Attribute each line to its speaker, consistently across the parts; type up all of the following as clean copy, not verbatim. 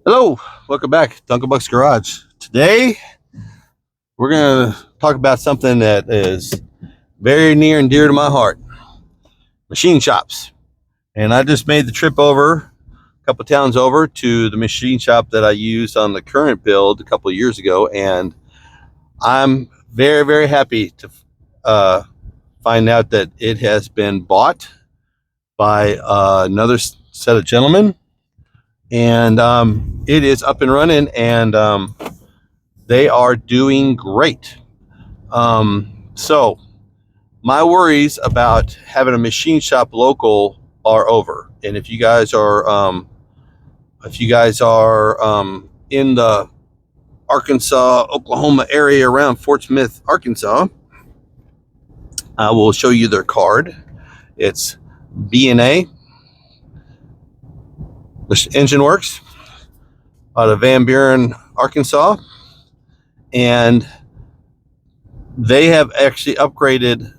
Speaker 1: Hello, welcome back, Duncan Buck's Garage. Today, we're going to talk about something that is very near and dear to my heart: machine shops. And I just made the trip over, a couple towns over, to the machine shop that I used on the current build a couple of years ago. And I'm very, very happy to find out that it has been bought by another set of gentlemen. And it is up and running, and they are doing great. So my worries about having a machine shop local are over. And if you guys are in the Arkansas, Oklahoma area around Fort Smith, Arkansas, I will show you their card. It's B&A Engine Works out of Van Buren, Arkansas, and they have actually upgraded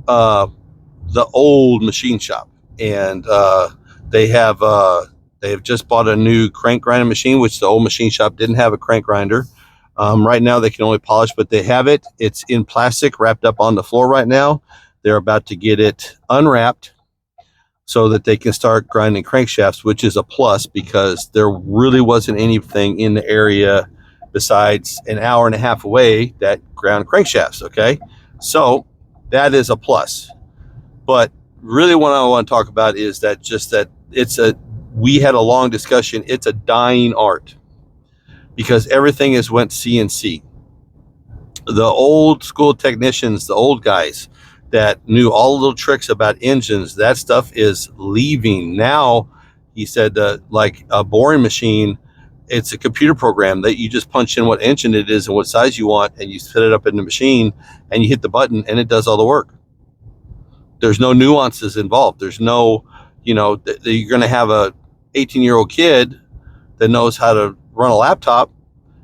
Speaker 1: the old machine shop, and they have just bought a new crank grinding machine, which the old machine shop didn't have a crank grinder. Right now they can only polish, but they have it. It's in plastic, wrapped up on the floor right now. They're about to get it unwrapped so that they can start grinding crankshafts, which is a plus because there really wasn't anything in the area besides an hour and a half away that ground crankshafts. Okay, so that is a plus. But really what I want to talk about is that we had a long discussion. It's a dying art because everything is went CNC. The old school technicians, the old guys that knew all the little tricks about engines, that stuff is leaving. Now, he said, like a boring machine, it's a computer program that you just punch in what engine it is and what size you want, and you set it up in the machine, and you hit the button, and it does all the work. There's no nuances involved. There's no, you're going to have a 18-year-old kid that knows how to run a laptop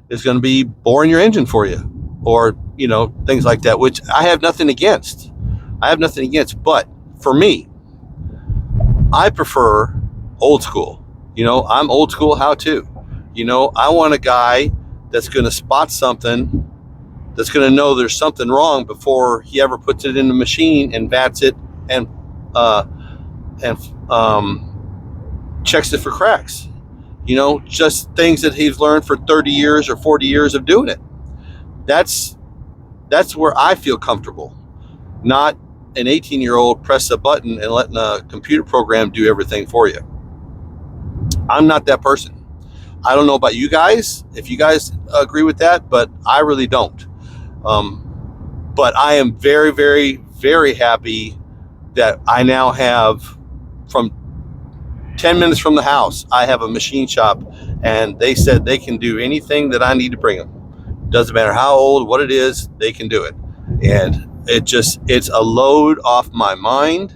Speaker 1: is going to be boring your engine for you, or things like that, which I have nothing against. But for me, I prefer old school. I'm old school how to. I want a guy that's going to spot something, that's going to know there's something wrong before he ever puts it in the machine and vats it and checks it for cracks. Just things that he's learned for 30 years or 40 years of doing it. That's where I feel comfortable. Not an 18-year-old press a button and letting a computer program do everything for you. I'm not that person. I don't know about you guys, if you guys agree with that, but I really don't. But I am very, very, very happy that I now have, from 10 minutes from the house, I have a machine shop, and they said they can do anything that I need to bring them. Doesn't matter how old, what it is, they can do it. And it's a load off my mind.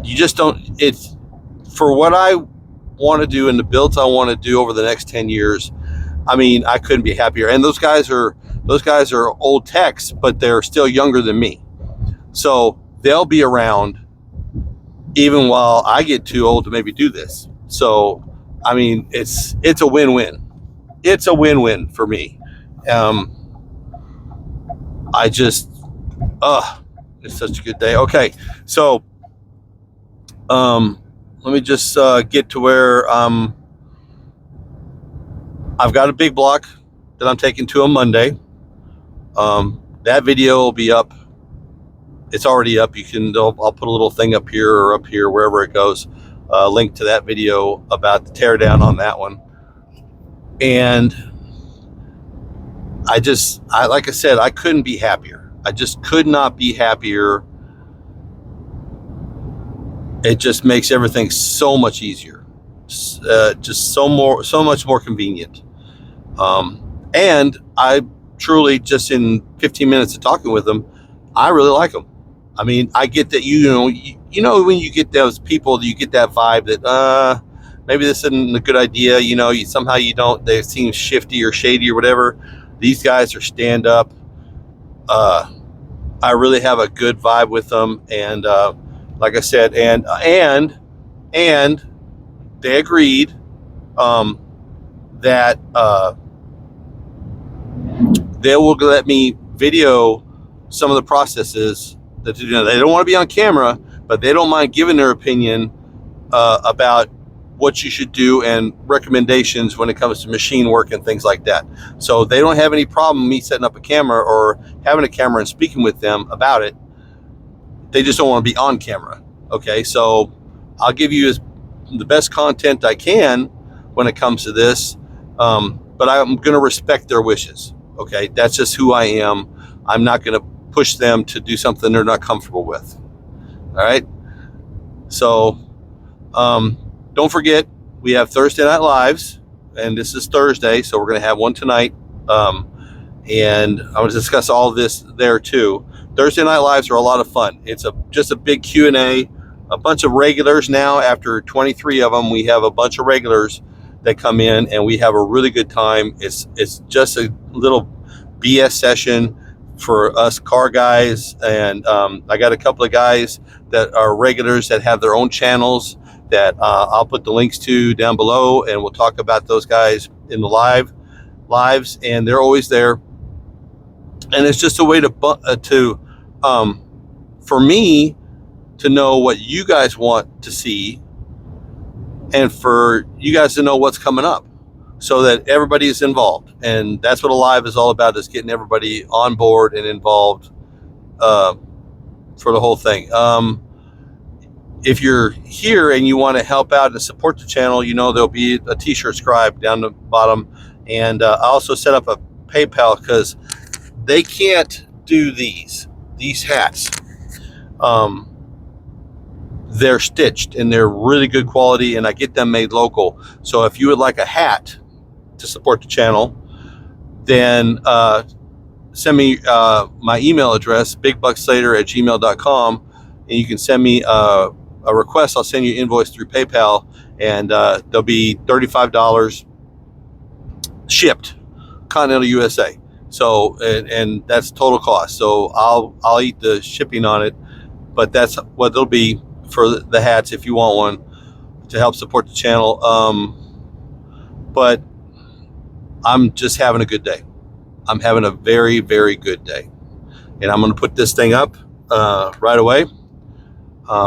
Speaker 1: You just don't, it's for what I want to do and the builds I want to do over the next 10 years. I mean, I couldn't be happier. And those guys are old techs, but they're still younger than me. So they'll be around even while I get too old to maybe do this. So, I mean, it's a win-win. It's a win-win for me. It's such a good day. Okay, so let me just get to where I've got a big block that I'm taking to on Monday. That video will be up. It's already up. I'll put a little thing up here or up here, wherever it goes, link to that video about the teardown on that one. And like I said, I couldn't be happier. I just could not be happier. It just makes everything so much easier, just so much more convenient. And I truly, just in 15 minutes of talking with them, I really like them. I mean, I get that when you get those people, you get that vibe that maybe this isn't a good idea. Somehow you don't. They seem shifty or shady or whatever. These guys are stand up. I really have a good vibe with them, and like I said, and And they agreed that they will let me video some of the processes that they do. They don't want to be on camera, but they don't mind giving their opinion about what you should do and recommendations when it comes to machine work and things like that. So they don't have any problem me setting up a camera or having a camera and speaking with them about it. They just don't want to be on camera. Okay, so I'll give you the best content I can when it comes to this, but I'm going to respect their wishes. Okay, that's just who I am. I'm not going to push them to do something they're not comfortable with. All right, so don't forget, we have Thursday Night Lives, and this is Thursday, so we're going to have one tonight, and I'm going to discuss all this there too. Thursday Night Lives are a lot of fun. It's just a big Q&A, a bunch of regulars now. After 23 of them, we have a bunch of regulars that come in, and we have a really good time. It's just a little BS session for us car guys, and I got a couple of guys that are regulars that have their own channels that I'll put the links to down below, and we'll talk about those guys in the lives, and they're always there. And it's just a way for me to know what you guys want to see, and for you guys to know what's coming up, so that everybody is involved. And that's what a live is all about, is getting everybody on board and involved for the whole thing. If you're here and you want to help out and support the channel, there'll be a t-shirt scribe down the bottom. And I also set up a PayPal, because they can't do these hats. They're stitched and they're really good quality, and I get them made local. So if you would like a hat to support the channel, then send me my email address, bigbuckslater@gmail.com, and you can send me a request. I'll send you an invoice through PayPal, and there'll be $35 shipped, continental USA. So and that's total cost. So I'll eat the shipping on it, but that's what it'll be for the hats if you want one to help support the channel. But I'm just having a good day. I'm having a very, very good day, and I'm going to put this thing up right away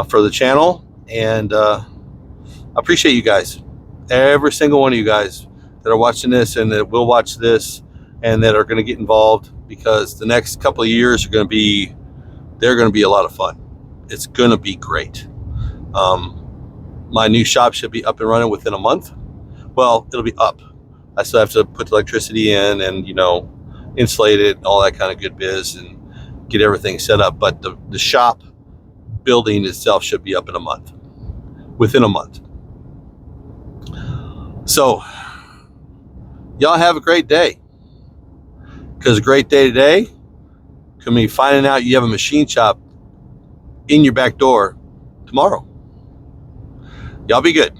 Speaker 1: for the channel. And I appreciate you guys, every single one of you guys that are watching this and that will watch this and that are going to get involved, because the next couple of years they're going to be a lot of fun. It's going to be great. My new shop should be up and running within a month. Well, it'll be up. I still have to put the electricity in and, insulate it and all that kind of good biz and get everything set up. But the shop building itself should be up in a month, within a month. So y'all have a great day, because a great day today can be finding out you have a machine shop in your back door tomorrow. Y'all be good.